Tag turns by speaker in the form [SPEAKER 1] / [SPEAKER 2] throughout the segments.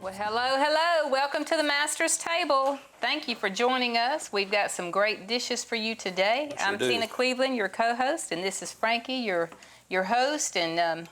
[SPEAKER 1] Well, hello, hello. Welcome to the Master's Table. Thank you for joining us. We've got some great dishes for you today.
[SPEAKER 2] Yes,
[SPEAKER 1] I'm Tina Cleveland, your co-host, and this is Frankie, your host, and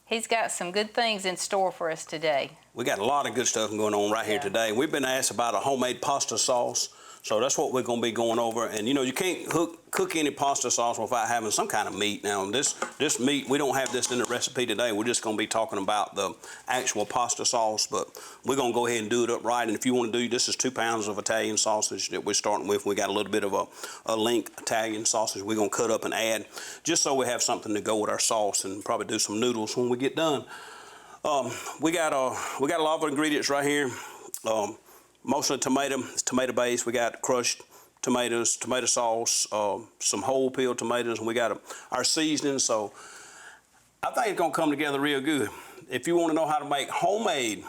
[SPEAKER 1] he's got some good things in store for us today.
[SPEAKER 2] We got a lot of good stuff going on right here today. We've been asked about a homemade pasta sauce, so that's what we're going to be going over. And you know, you can't cook any pasta sauce without having some kind of meat. Now, this meat, we don't have this in the recipe today. We're just going to be talking about the actual pasta sauce, but we're going to go ahead and do it up right. And if you want to do, this is 2 pounds of Italian sausage that we're starting with. We got a little bit of a link Italian sausage we're going to cut up and add, just so we have something to go with our sauce, and probably do some noodles when we get done. We got a lot of ingredients right here. Mostly tomato base. We got crushed tomatoes, tomato sauce, some whole peeled tomatoes, and we got our seasoning. So I think it's gonna come together real good. If you want to know how to make homemade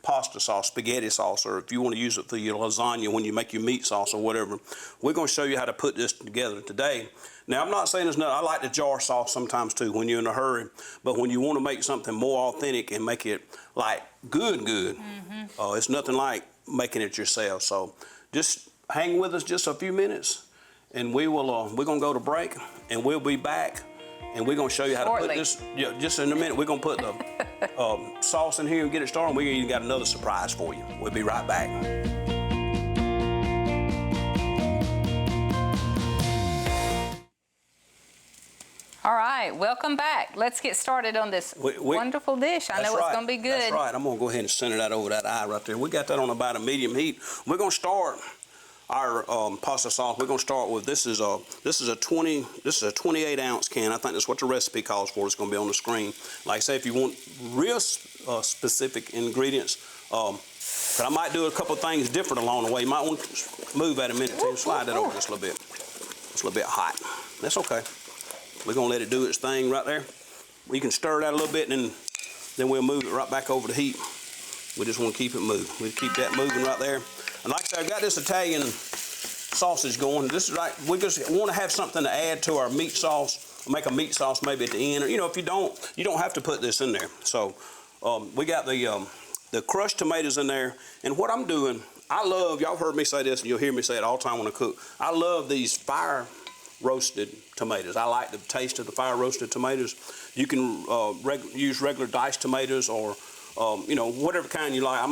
[SPEAKER 2] pasta sauce, spaghetti sauce, or if you want to use it for your lasagna when you make your meat sauce or whatever, we're going to show you how to put this together today. Now, I'm not saying there's nothing. I like the jar sauce sometimes too when you're in a hurry, but when you want to make something more authentic and make it like good, it's nothing like making it yourself. So just hang with us just a few minutes, and we're going to go to break, and we'll be back. And we're going to show you how to put this, just in a minute. We're going to put the sauce in here and get it started. We even got another surprise for you. We'll be right back.
[SPEAKER 1] All right, welcome back. Let's get started on this wonderful dish. I know it's going to be good.
[SPEAKER 2] That's right. I'm going to go ahead and center that over that eye right there. We got that on about a medium heat. We're going to start our pasta sauce. We're going to start with this is a 28 ounce can. I think that's what the recipe calls for. It's going to be on the screen. Like I say, if you want real specific ingredients, but I might do a couple of things different along the way. You might want to move that a minute too. Slide that over just a little bit. It's a little bit hot. That's okay. We're going to let it do its thing right there. We can stir that a little bit, and then we'll move it right back over the heat. We just want to keep it moving. We'll keep that moving right there. And like I said, I've got this Italian sausage going. This is right. We just want to have something to add to our meat sauce. Make a meat sauce maybe at the end, or if you don't have to put this in there. So we got the crushed tomatoes in there. And what I'm doing, I love, y'all heard me say this, and you'll hear me say it all the time when I cook. I love these fire roasted tomatoes. I like the taste of the fire roasted tomatoes. You can use regular diced tomatoes, or whatever kind you like.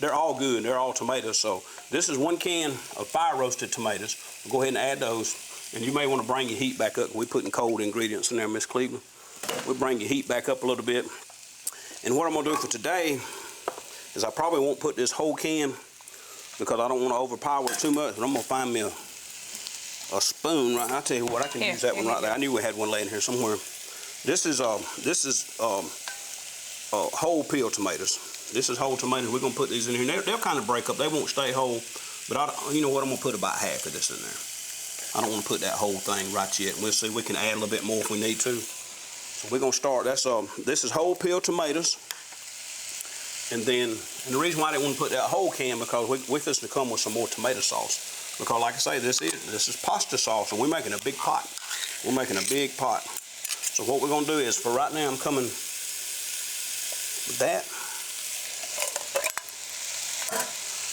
[SPEAKER 2] They're all good. They're all tomatoes. So this is 1 can of fire roasted tomatoes. We'll go ahead and add those. And you may want to bring your heat back up. We're putting cold ingredients in there, Miss Cleveland. We'll bring your heat back up a little bit. And what I'm going to do for today is I probably won't put this whole can, because I don't want to overpower it too much. But I'm going to find me a spoon. Right, I'll tell you what, I can use that one right there. I knew we had one laying here somewhere. This is whole peeled tomatoes. This is whole tomatoes. We're going to put these in here. They'll kind of break up. They won't stay whole. But you know what? I'm going to put about half of this in there. I don't want to put that whole thing right yet. We'll see. We can add a little bit more if we need to. So we're going to start. This is whole peeled tomatoes. And the reason why I didn't want to put that whole can, because we're fixing to come with some more tomato sauce. Because like I say, this is pasta sauce, and we're making a big pot. We're making a big pot. So what we're going to do is, for right now, I'm coming with that.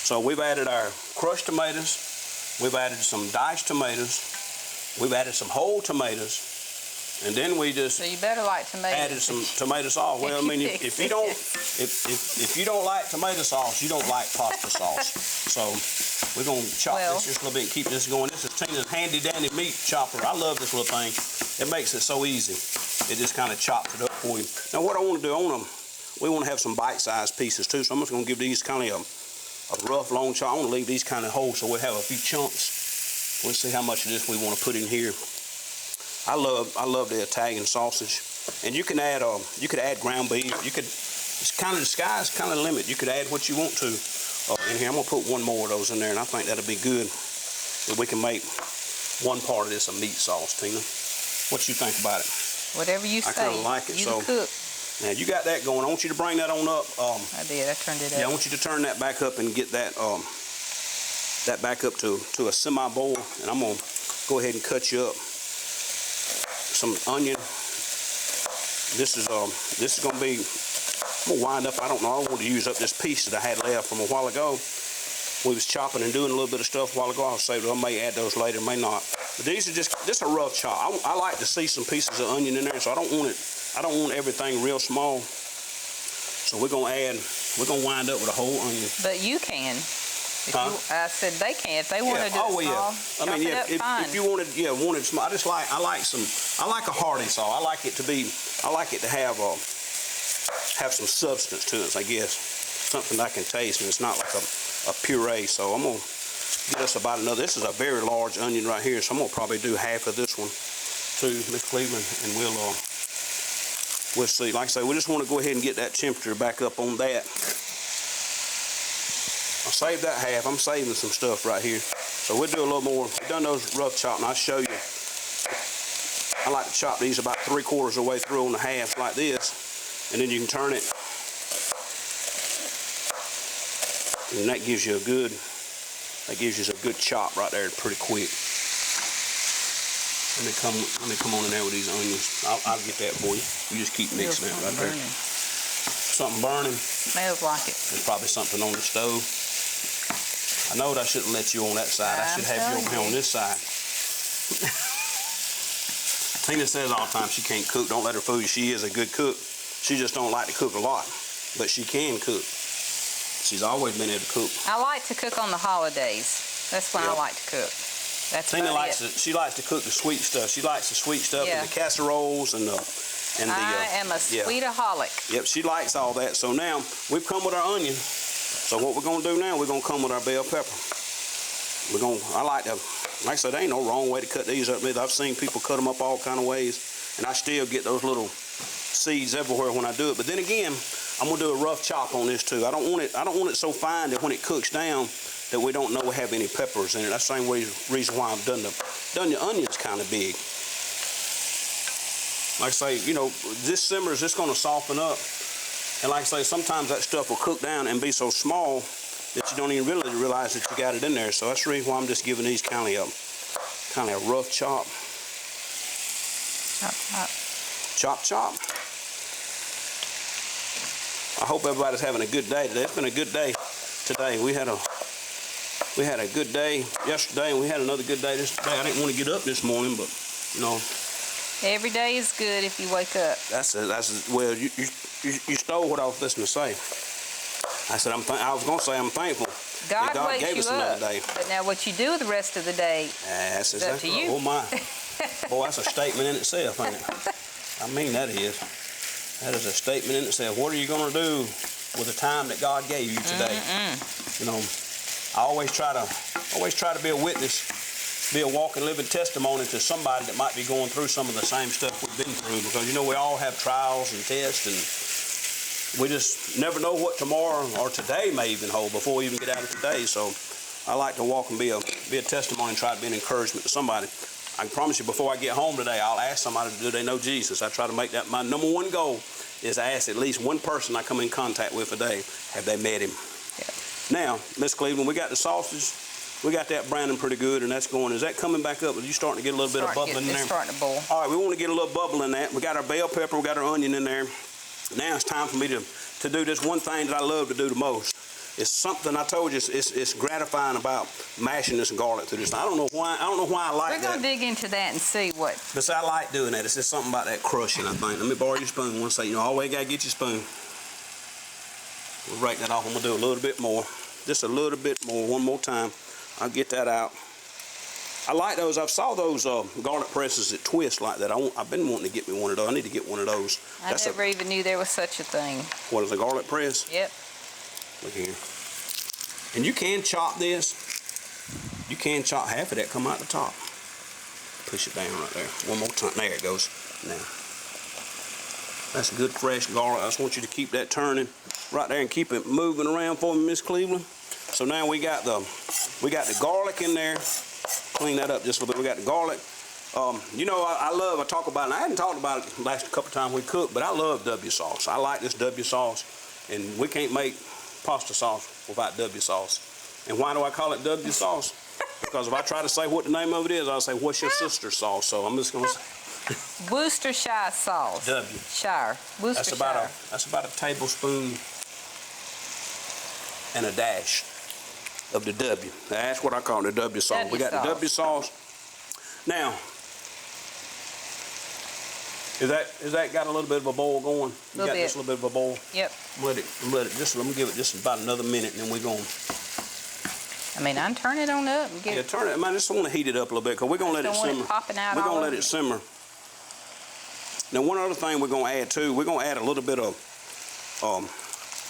[SPEAKER 2] So we've added our crushed tomatoes, we've added some diced tomatoes, we've added some whole tomatoes, and then we just added some tomato sauce. Well, I mean, if you don't like tomato sauce, you don't like pasta sauce. So we're gonna chop this just a little bit and keep this going. This is Tina's handy dandy meat chopper. I love this little thing. It makes it so easy. It just kind of chops it up for you. Now what I want to do, we want to have some bite-sized pieces too. So I'm just gonna give these kind of a rough long chop. I want to leave these kind of whole so we'll have a few chunks. We'll see how much of this we want to put in here. I love the Italian sausage, and you can add ground beef. It's kind of the sky's kind of the limit. You could add what you want to in here. I'm gonna put one more of those in there, and I think that'll be good. If we can make one part of this a meat sauce, Tina. What you think about it?
[SPEAKER 1] Whatever you say.
[SPEAKER 2] I kind of like it.
[SPEAKER 1] You cook.
[SPEAKER 2] Now you got that going. I want you to bring that on up.
[SPEAKER 1] I did. I turned it up.
[SPEAKER 2] Yeah, I want you to turn that back up and get that back up to a semi-boil. And I'm gonna go ahead and cut you up some onion. This is gonna be I'm gonna wind up, I don't know, I want to use up this piece that I had left from a while ago. We was chopping and doing a little bit of stuff a while ago. I'll say, well, I may add those later, may not. But these are just a rough chop. I like to see some pieces of onion in there, so I don't want everything real small. So we're gonna wind up with a whole onion.
[SPEAKER 1] But you can. I said they can if they want to do it small.
[SPEAKER 2] I mean, if you wanted small. I like a hearty saw. I like it to have some substance to it, I guess. Something I can taste, and it's not like a puree. So I'm gonna get us about another. This is a very large onion right here, so I'm gonna probably do half of this one too, Miss Cleveland, and we'll see. Like I say, we just want to go ahead and get that temperature back up on that. I'll save that half. I'm saving some stuff right here. So we'll do a little more. We've done those rough chopping. I'll show you. I like to chop these about 3/4 of the way through on the halves like this, and then you can turn it. And that gives you a good chop right there, pretty quick. Let me come on in there with these onions. I'll get that for you. You just keep mixing that right there. Something burning.
[SPEAKER 1] Smells like it.
[SPEAKER 2] There's probably something on the stove. I know that I shouldn't let you on that side. I should have you over here on this side. Tina says all the time she can't cook. Don't let her fool you. She is a good cook. She just don't like to cook a lot, but she can cook. She's always been able to cook.
[SPEAKER 1] I like to cook on the holidays. That's when I like to cook. That's
[SPEAKER 2] Tina she likes to cook the sweet stuff. She likes the sweet stuff and the casseroles and the.
[SPEAKER 1] I am a sweetaholic.
[SPEAKER 2] Yep, she likes all that. So now we've come with our onion. So what we're gonna do now? We're gonna come with our bell pepper. Like I said, there ain't no wrong way to cut these up either. I've seen people cut them up all kind of ways, and I still get those little seeds everywhere when I do it. But then again, I'm gonna do a rough chop on this too. I don't want it so fine that when it cooks down that we don't know we have any peppers in it. That's the same reason why I've done the onions kind of big. Like I say, this simmer is just gonna soften up. And like I say, sometimes that stuff will cook down and be so small that you don't even really realize that you got it in there. So that's the reason why I'm just giving these kind of a rough chop.
[SPEAKER 1] Chop, chop.
[SPEAKER 2] Chop, chop. I hope everybody's having a good day today. It's been a good day today. We had a good day yesterday, and we had another good day this day. I didn't want to get up this morning, but
[SPEAKER 1] every day is good if you wake up.
[SPEAKER 2] Well, you stole what I was listening to say. I said I was gonna say I'm thankful that God gave us another day.
[SPEAKER 1] But now what you do with the rest of the day,
[SPEAKER 2] that's
[SPEAKER 1] is up to you.
[SPEAKER 2] Oh my, boy, that's a statement in itself, ain't it? I mean, that is a statement in itself. What are you gonna do with the time that God gave you today? I always try to be a witness, be a walking, living testimony to somebody that might be going through some of the same stuff we've been through, because we all have trials and tests, and we just never know what tomorrow or today may even hold before we even get out of today. So I like to walk and be a testimony and try to be an encouragement to somebody. I can promise you, before I get home today, I'll ask somebody, do they know Jesus? I try to make that my number one goal, is I ask at least one person I come in contact with a day, have they met him?
[SPEAKER 1] Yeah.
[SPEAKER 2] Now, Miss Cleveland, we got the sausage. We got that browning pretty good, and that's going. Is that coming back up? Are you starting to get a little bit of bubbling in there?
[SPEAKER 1] It's starting to boil.
[SPEAKER 2] All right, we want to get a little bubble in that. We got our bell pepper, we got our onion in there. Now it's time for me to do this one thing that I love to do the most. It's something I told you. It's gratifying about mashing this garlic through this. I don't know why I like that.
[SPEAKER 1] We're gonna dig into that and see what.
[SPEAKER 2] But I like doing that. It's just something about that crushing, I think. Let me borrow your spoon one second. Always gotta get your spoon. We'll break that off. I'm gonna do a little bit more. Just a little bit more. One more time. I'll get that out. I like those. I saw those garlic presses that twist like that. I've been wanting to get me one of those. I need to get one of those.
[SPEAKER 1] I never even knew there was such a thing.
[SPEAKER 2] What is a garlic press?
[SPEAKER 1] Yep.
[SPEAKER 2] Look here. And you can chop this. You can chop half of that, come out the top. Push it down right there. One more time. There it goes. Now. That's good fresh garlic. I just want you to keep that turning right there and keep it moving around for me, Miss Cleveland. So now we got the garlic in there. Clean that up just a little bit. We got the garlic. I talk about it. I hadn't talked about it the last couple times we cooked, but I love W sauce. I like this W sauce, and we can't make pasta sauce without W sauce. And why do I call it W sauce? Because if I try to say what the name of it is, I'll say, what's your sister's sauce? So I'm just going to say,
[SPEAKER 1] Worcestershire sauce.
[SPEAKER 2] W.
[SPEAKER 1] Shire. Worcestershire.
[SPEAKER 2] That's about a tablespoon and a dash of the W. That's what I call the W sauce. We got the W sauce. Now, is that got a little bit of a boil going? You got just a little bit of a boil?
[SPEAKER 1] Yep.
[SPEAKER 2] Let me give it just about another minute, and then we're going.
[SPEAKER 1] I mean, I'm turning it on up and get it.
[SPEAKER 2] Turn it. I just want to heat it up a little bit because we're gonna let it simmer. We're gonna let it simmer. Now, one other thing we're gonna add too. We're gonna add a little bit of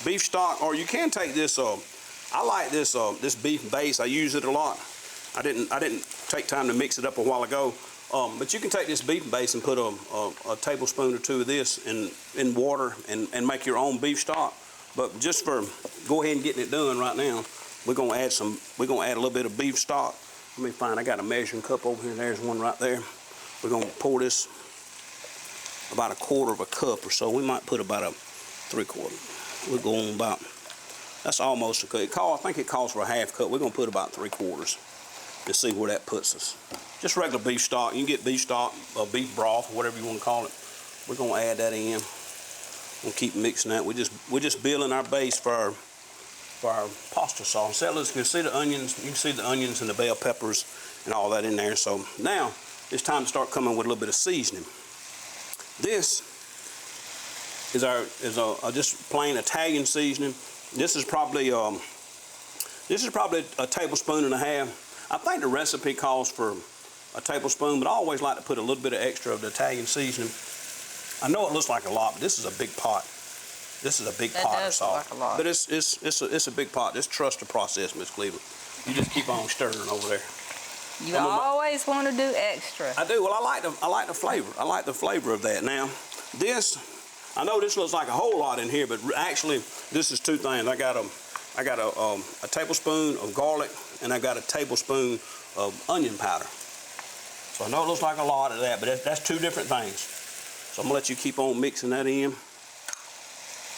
[SPEAKER 2] beef stock, or you can take this. I like this this beef base. I use it a lot. I didn't take time to mix it up a while ago. But you can take this beef base and put a tablespoon or two of this in water and make your own beef stock. But just for go ahead and getting it done right now, we're gonna add a little bit of beef stock. Let me find. I got a measuring cup over here. There's one right there. We're gonna pour this about a quarter of a cup or so. We might put about a 3/4. We're going about. That's almost a cup. I think it calls for a half cup. We're gonna put about 3/4 to see where that puts us. Just regular beef stock. You can get beef stock, beef broth, or whatever you want to call it. We're gonna add that in. We'll keep mixing that. We're just building our base for our pasta sauce. Settlers can see the onions. You can see the onions and the bell peppers and all that in there. So now it's time to start coming with a little bit of seasoning. This is a just plain Italian seasoning. This is probably a tablespoon and a half. I think the recipe calls for a tablespoon, but I always like to put a little bit of extra of the Italian seasoning. I know it looks like a lot, but this is a big pot. This is a big pot of sauce. Like a lot. But it's a big pot. Just trust the process, Miss Cleveland. You just keep on stirring over there.
[SPEAKER 1] You always want to do extra.
[SPEAKER 2] I do. Well, I like the flavor. I like the flavor of that. Now, this, I know this looks like a whole lot in here, but actually, this is two things. I got a tablespoon of garlic, and I got a tablespoon of onion powder. So I know it looks like a lot of that, but that's two different things. So I'm gonna let you keep on mixing that in.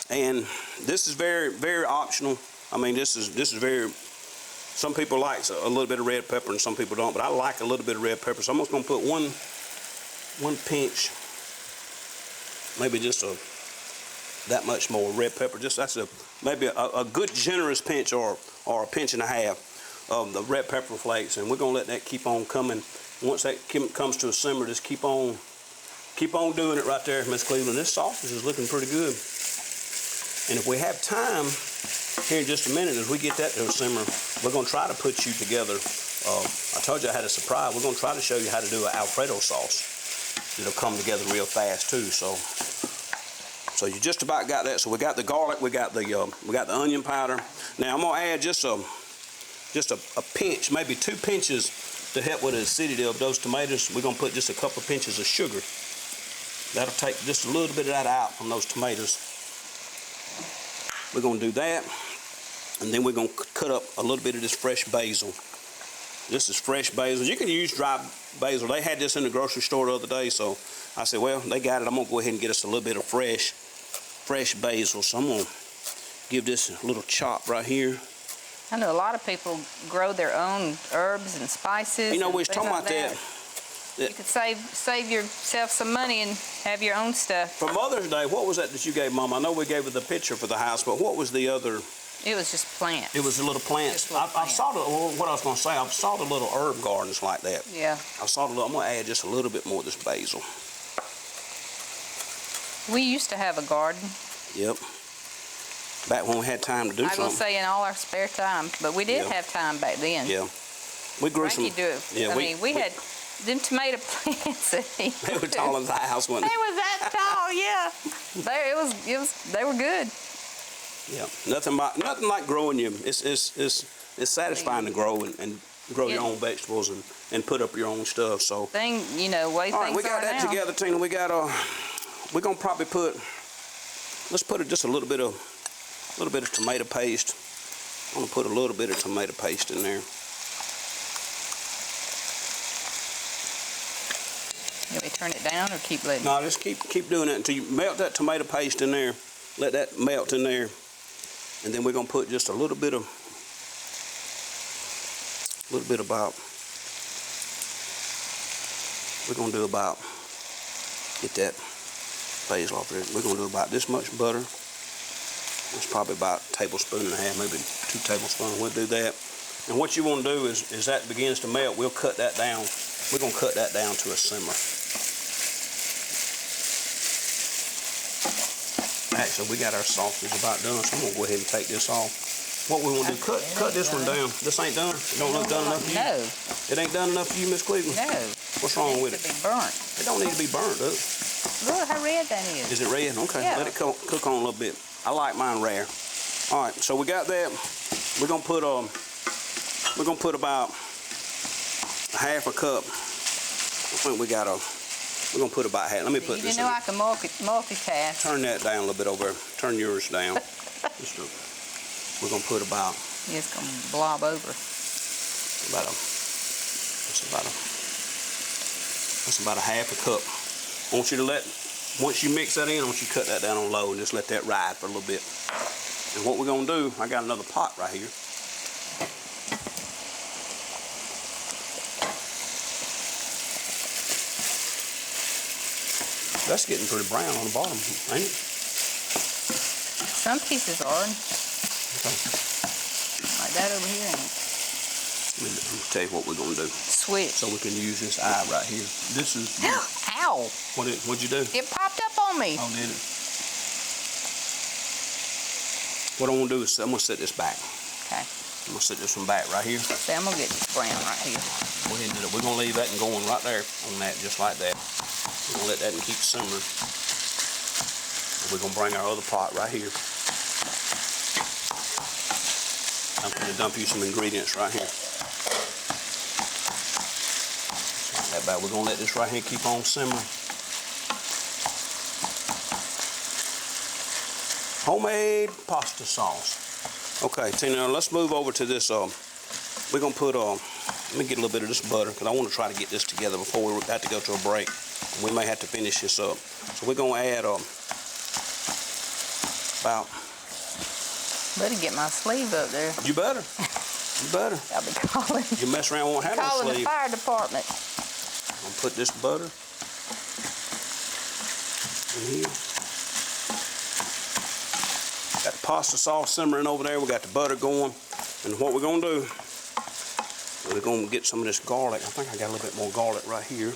[SPEAKER 2] And this is very, very optional. I mean, this is very. Some people like a little bit of red pepper, and some people don't. But I like a little bit of red pepper, so I'm just gonna put one pinch, maybe just that much more red pepper. Just maybe a good generous pinch or a pinch and a half of the red pepper flakes, and we're gonna let that keep on coming. Once that comes to a simmer, just keep on doing it right there, Miss Cleveland. This sausage is looking pretty good. And if we have time here in just a minute, as we get that to a simmer, we're gonna try to put you together. I told you I had a surprise. We're gonna try to show you how to do an Alfredo sauce. It'll come together real fast too. So you just about got that. So we got the garlic, we got the onion powder. Now I'm gonna add just a pinch, maybe 2 pinches to help with the acidity of those tomatoes. We're gonna put just a couple of pinches of sugar. That'll take just a little bit of that out from those tomatoes. We're gonna do that, and then we're gonna cut up a little bit of this fresh basil. This is fresh basil. You can use dry basil. They had this in the grocery store the other day, so I said, well, they got it. I'm gonna go ahead and get us a little bit of fresh basil. So I'm gonna give this a little chop right here.
[SPEAKER 1] I know a lot of people grow their own herbs and spices.
[SPEAKER 2] You know, we was talking about that.
[SPEAKER 1] You could save yourself some money and have your own stuff.
[SPEAKER 2] For Mother's Day, what was that you gave Mom? I know we gave her the picture for the house, but what was the other?
[SPEAKER 1] It was just plants.
[SPEAKER 2] It was a little plants. I saw what I was going to say. I saw the little herb gardens like that.
[SPEAKER 1] Yeah.
[SPEAKER 2] I saw the little. I'm going to add just a little bit more of this basil.
[SPEAKER 1] We used to have a garden.
[SPEAKER 2] Yep. Back when we had time to do something.
[SPEAKER 1] I will say in all our spare time, but we did have time back then.
[SPEAKER 2] Yeah. We grew some.
[SPEAKER 1] Do it. Yeah, we had them tomato plants.
[SPEAKER 2] They were tall as the house, wasn't they?
[SPEAKER 1] They was that tall, yeah. They were good.
[SPEAKER 2] Yeah, nothing like growing them. It's satisfying to grow and grow your own vegetables and put up your own stuff. So
[SPEAKER 1] way
[SPEAKER 2] all
[SPEAKER 1] things
[SPEAKER 2] right, we got that
[SPEAKER 1] now.
[SPEAKER 2] together, Tina. We got we're gonna probably let's put just a little bit of tomato paste. I'm gonna put a little bit of tomato paste in there.
[SPEAKER 1] You want me to turn it down or keep letting?
[SPEAKER 2] No, just keep doing it until you melt that tomato paste in there. Let that melt in there, and then we're gonna put just a little bit about. We're gonna do about Get that basil off there. We're gonna do about this much butter. It's probably about a tablespoon and a half, maybe 2 tablespoons. We'll do that. And what you want to do is that begins to melt, we'll cut that down. We're gonna cut that down to a simmer. Actually, we got our sausage about done, so I'm gonna go ahead and take this off. What we want to do, cut this one down. This ain't done? It don't look done enough for you?
[SPEAKER 1] No.
[SPEAKER 2] It ain't done enough for you, Miss Cleveland?
[SPEAKER 1] No.
[SPEAKER 2] What's wrong with it?
[SPEAKER 1] It needs to be burnt.
[SPEAKER 2] It don't need to be burnt, does it?
[SPEAKER 1] Look how red that is.
[SPEAKER 2] Is it red? Okay,
[SPEAKER 1] Yeah.
[SPEAKER 2] let it cook on a little bit. I like mine rare. All right, so we got that. We're gonna put about a half a cup. I think we're gonna put about half. Let me put
[SPEAKER 1] You
[SPEAKER 2] this
[SPEAKER 1] know
[SPEAKER 2] in.
[SPEAKER 1] I can multitask.
[SPEAKER 2] Turn that down a little bit over. Turn yours down. We're gonna put about
[SPEAKER 1] It's going to blob over.
[SPEAKER 2] That's about a half a cup. I want you to once you mix that in, I want you to cut that down on low and just let that ride for a little bit. And what we're gonna do, I got another pot right here. That's getting pretty brown on the bottom, ain't it?
[SPEAKER 1] Some pieces are.
[SPEAKER 2] Okay.
[SPEAKER 1] Like that over here. And
[SPEAKER 2] Let me tell you what we're gonna do.
[SPEAKER 1] switch.
[SPEAKER 2] So we can use this eye right here. This is.
[SPEAKER 1] Ow!
[SPEAKER 2] What'd you do?
[SPEAKER 1] It popped up on me.
[SPEAKER 2] Oh, did it? What I want to do is I'm gonna set this back.
[SPEAKER 1] Okay.
[SPEAKER 2] I'm gonna set this one back right here.
[SPEAKER 1] See, I'm going to get this brown right here.
[SPEAKER 2] Go ahead and do that. We're gonna leave that and going right there on that, just like that. We're gonna let that and keep simmering. And we're gonna bring our other pot right here. I'm gonna dump you some ingredients right here. Just like that back. We're gonna let this right here keep on simmering. Homemade pasta sauce. Okay, Tina, let's move over to this. We're gonna put let me get a little bit of this butter because I want to try to get this together before we have to go to a break. We may have to finish this up. So we're gonna add about.
[SPEAKER 1] Better get my sleeve up there.
[SPEAKER 2] You better. You better.
[SPEAKER 1] I'll be calling.
[SPEAKER 2] You mess around, won't have no
[SPEAKER 1] Calling the
[SPEAKER 2] sleeve.
[SPEAKER 1] fire department.
[SPEAKER 2] I'm gonna put this butter in here. Got the pasta sauce simmering over there. We got the butter going. And what we're gonna do, we're gonna get some of this garlic. I think I got a little bit more garlic right here.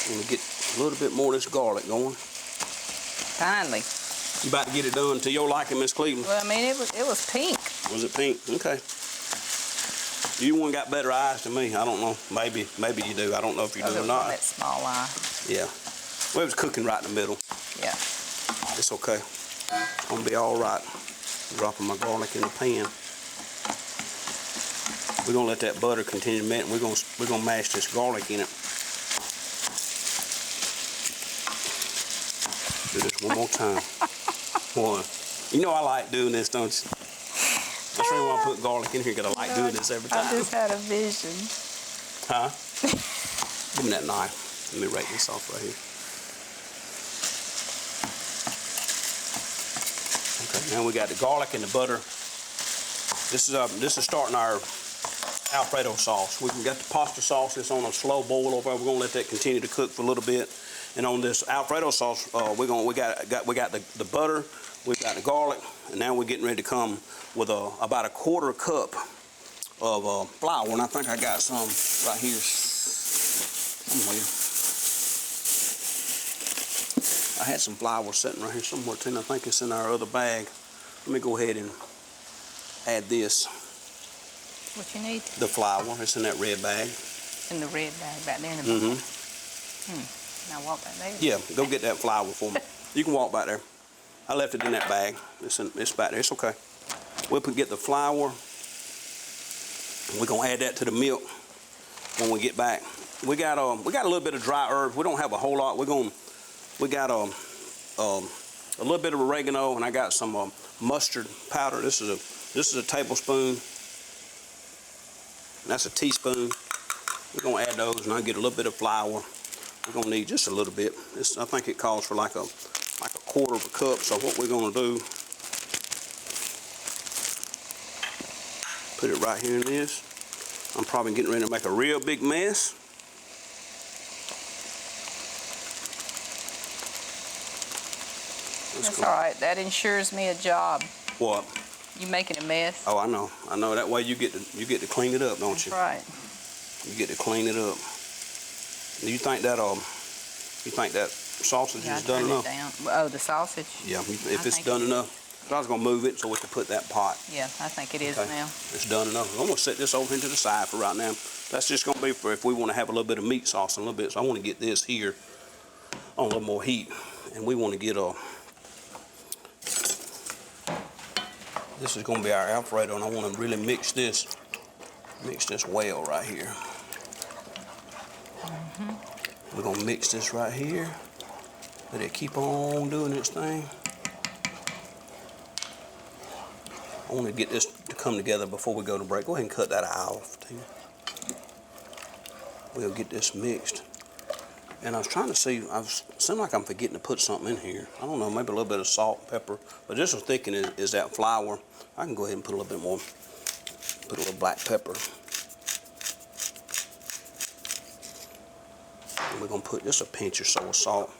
[SPEAKER 2] I'm gonna get a little bit more of this garlic going.
[SPEAKER 1] Finally.
[SPEAKER 2] You about to get it done to your liking, Miss Cleveland?
[SPEAKER 1] Well, I mean, it was pink.
[SPEAKER 2] Was it pink? Okay. You one got better eyes than me. I don't know. Maybe you do. I don't know if you do or not.
[SPEAKER 1] That small eye.
[SPEAKER 2] Yeah. Well, it was cooking right in the middle.
[SPEAKER 1] Yeah.
[SPEAKER 2] It's okay. It's gonna be all right. Dropping my garlic in the pan. We're gonna let that butter continue to melt. We're gonna mash this garlic in it. Do this one more time. Boy, you know I like doing this, don't you? That's the reason why I put garlic in here, because I like doing this every time.
[SPEAKER 1] I just had a vision.
[SPEAKER 2] Huh? Give me that knife. Let me rake this off right here. Okay, now we got the garlic and the butter. This is starting our Alfredo sauce. We've got the pasta sauce. It's on a slow boil over there. We're gonna let that continue to cook for a little bit. And on this Alfredo sauce, we got the butter, we've got the garlic, and now we're getting ready to come with about a quarter cup of flour. And I think I got some right here somewhere. I had some flour sitting right here somewhere too, and I think it's in our other bag. Let me go ahead and add this.
[SPEAKER 1] What you need?
[SPEAKER 2] The flour. It's in that red bag.
[SPEAKER 1] In the red bag back there in the bottom. Now walk back there.
[SPEAKER 2] Yeah, go get that flour for me. You can walk back there. I left it in that bag. It's back there. It's okay. We'll get the flour. We're gonna add that to the milk when we get back. We got a little bit of dry herbs. We don't have a whole lot. We got a little bit of oregano, and I got some mustard powder. This is a tablespoon. And that's a teaspoon. We're gonna add those, and I'll get a little bit of flour. We're gonna need just a little bit. I think it calls for like a quarter of a cup. So what we're gonna do, put it right here in this. I'm probably getting ready to make a real big mess.
[SPEAKER 1] That's
[SPEAKER 2] cool.
[SPEAKER 1] all right. That ensures me a job.
[SPEAKER 2] What?
[SPEAKER 1] You making a mess?
[SPEAKER 2] Oh, I know. I know. That way you get to clean it up, don't
[SPEAKER 1] That's
[SPEAKER 2] you?
[SPEAKER 1] right.
[SPEAKER 2] You get to clean it up. Do you think that sausage
[SPEAKER 1] Yeah,
[SPEAKER 2] is done enough?
[SPEAKER 1] Down. Oh, the sausage?
[SPEAKER 2] Yeah, if it's
[SPEAKER 1] think
[SPEAKER 2] done
[SPEAKER 1] it is.
[SPEAKER 2] enough. I was gonna move it so we could put that pot.
[SPEAKER 1] Yeah, I think it is
[SPEAKER 2] Okay.
[SPEAKER 1] now.
[SPEAKER 2] It's done enough. I'm gonna set this over into the side for right now. That's just gonna be for if we want to have a little bit of meat sauce and a little bit. So I want to get this here on a little more heat, and we want to get this is gonna be our Alfredo, and I want to really mix this well right here. We're gonna mix this right here. Let it keep on doing its thing. I want to get this to come together before we go to break. Go ahead and cut that off, Tina. We'll get this mixed. And I was trying to see, seem like I'm forgetting to put something in here. I don't know, maybe a little bit of salt and pepper. But just was thinking is that flour. I can go ahead and put a little bit more, put a little black pepper. And we're gonna put just a pinch or so of salt.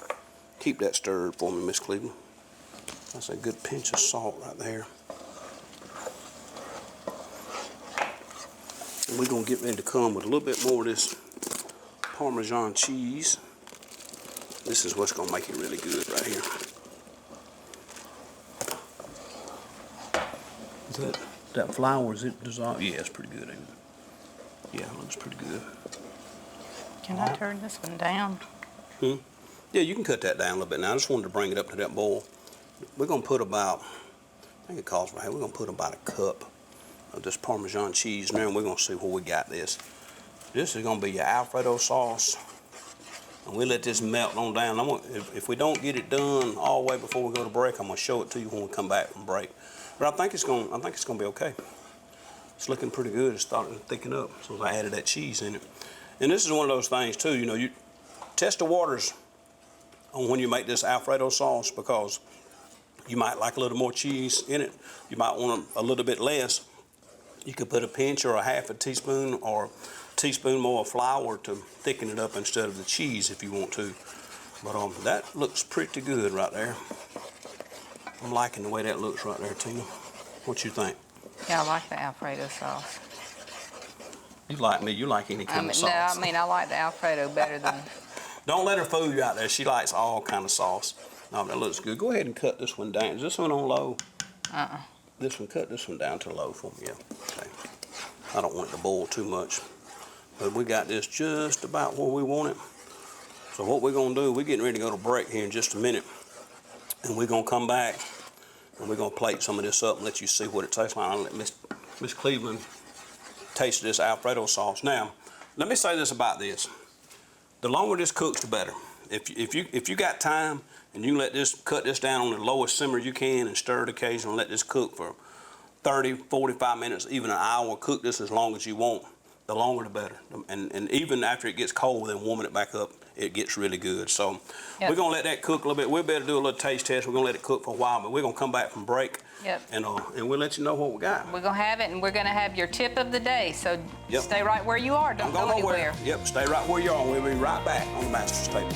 [SPEAKER 2] Keep that stirred for me, Miss Cleveland. That's a good pinch of salt right there. And we're gonna get ready to come with a little bit more of this Parmesan cheese. This is what's gonna make it really good right here. That flour, is it dissolved? Yeah, it's pretty good, ain't it? Yeah, it looks pretty good.
[SPEAKER 1] Can I turn this one down?
[SPEAKER 2] Yeah, you can cut that down a little bit now. I just wanted to bring it up to that boil. We're gonna put about, I think it calls for, we're gonna put about a cup of this Parmesan cheese in there, and we're gonna see where we got this. This is gonna be your Alfredo sauce, and we let this melt on down. If we don't get it done all the way before we go to break, I'm gonna show it to you when we come back from break. But I think it's gonna be okay. It's looking pretty good. It's starting to thicken up. So I added that cheese in it, and this is one of those things too. You know, you test the waters on when you make this Alfredo sauce, because you might like a little more cheese in it. You might want a little bit less. You could put a pinch or a half a teaspoon or a teaspoon more of flour to thicken it up instead of the cheese if you want to. But that looks pretty good right there. I'm liking the way that looks right there, Tina. What you think?
[SPEAKER 1] Yeah, I like the Alfredo sauce.
[SPEAKER 2] You like me, you like any kind of sauce.
[SPEAKER 1] No, I mean, I like the Alfredo better than...
[SPEAKER 2] Don't let her fool you out there. She likes all kind of sauce. No, that looks good. Go ahead and cut this one down. Is this one on low? This one, cut this one down to low for me, yeah. Okay. I don't want it to boil too much. But we got this just about where we want it. So what we're gonna do, we're getting ready to go to break here in just a minute. And we're gonna come back and we're gonna plate some of this up and let you see what it tastes like. I'll let Miss Cleveland taste this Alfredo sauce. Now, let me say this about this. The longer this cooks, the better. If you got time and you let this, cut this down on the lowest simmer you can and stir it occasionally, let this cook for 30, 45 minutes, even an hour, cook this as long as you want. The longer the better. And even after it gets cold, then warming it back up, it gets really good. So we're gonna let that cook a little bit. We'll better do a little taste test. We're gonna let it cook for a while, but we're gonna come back from break.
[SPEAKER 1] Yep.
[SPEAKER 2] And we'll let you know what we got.
[SPEAKER 1] We're going to have it, and we're going to have your tip of the day. So
[SPEAKER 2] Yep.
[SPEAKER 1] stay right where you are. Don't go anywhere.
[SPEAKER 2] Yep, stay right where you are. We'll be right back on the Master's Table.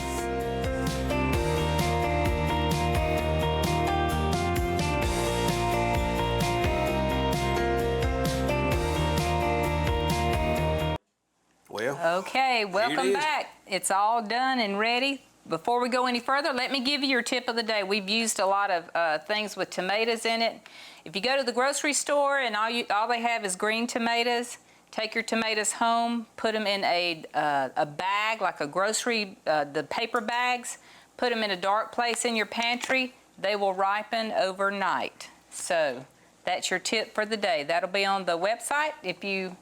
[SPEAKER 2] Well,
[SPEAKER 1] Okay, welcome
[SPEAKER 2] is.
[SPEAKER 1] back. It's all done and ready. Before we go any further, let me give you your tip of the day. We've used a lot of things with tomatoes in it. If you go to the grocery store and all they have is green tomatoes, take your tomatoes home, put them in a bag, like a grocery, the paper bags, put them in a dark place in your pantry. They will ripen overnight. So that's your tip for the day. That'll be on the website if you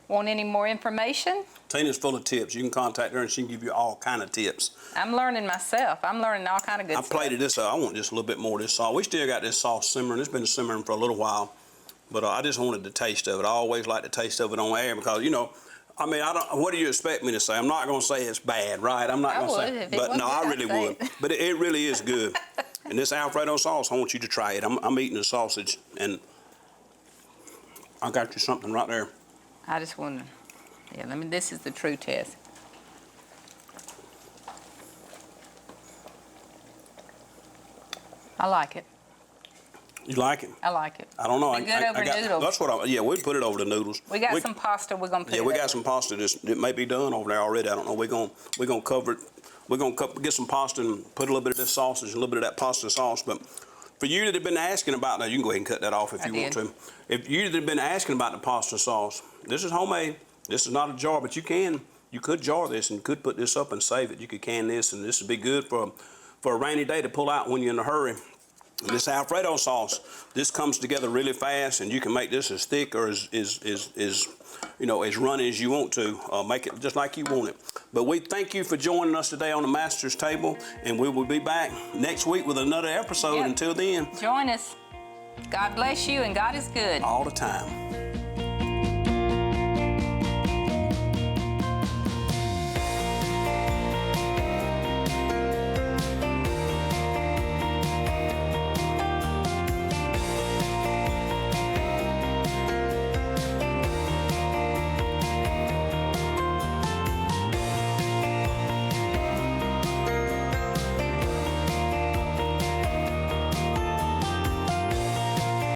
[SPEAKER 1] want any more information.
[SPEAKER 2] Tina's full of tips. You can contact her and she can give you all kind of tips.
[SPEAKER 1] I'm learning myself. I'm learning all kind of good stuff.
[SPEAKER 2] I plated this up. I want just a little bit more of this sauce. We still got this sauce simmering. It's been simmering for a little while, but I just wanted the taste of it. I always like the taste of it on air because, you know, I mean, what do you expect me to say? I'm not going to say it's bad, right? I'm not going to say, but no, I really would. But it really is good. And this Alfredo sauce, I want you to try it. I'm eating the sausage, and I got you something right there.
[SPEAKER 1] I just want to, yeah, this is the true test. I like it.
[SPEAKER 2] You like it?
[SPEAKER 1] I like it.
[SPEAKER 2] I don't know.
[SPEAKER 1] Be good over noodles.
[SPEAKER 2] That's what yeah, we'd put it over the noodles.
[SPEAKER 1] We got some pasta we're gonna put
[SPEAKER 2] Yeah,
[SPEAKER 1] it
[SPEAKER 2] we
[SPEAKER 1] over.
[SPEAKER 2] got some pasta that may be done over there already. I don't know. We're gonna cover it. We're gonna get some pasta and put a little bit of this sausage, a little bit of that pasta sauce. But for you that have been asking about, now you can go ahead and cut that off if you want to. If you that have been asking about the pasta sauce, this is homemade. This is not a jar, but you could jar this and you could put this up and save it. You could can this, and this would be good for a rainy day to pull out when you're in a hurry. This Alfredo sauce, this comes together really fast, and you can make this as thick or as runny as you want to. Make it just like you want it. But we thank you for joining us today on the Master's Table, and we will be back next week with another episode.
[SPEAKER 1] Yep.
[SPEAKER 2] Until then,
[SPEAKER 1] Join us. God bless you, and God is good.
[SPEAKER 2] all the time.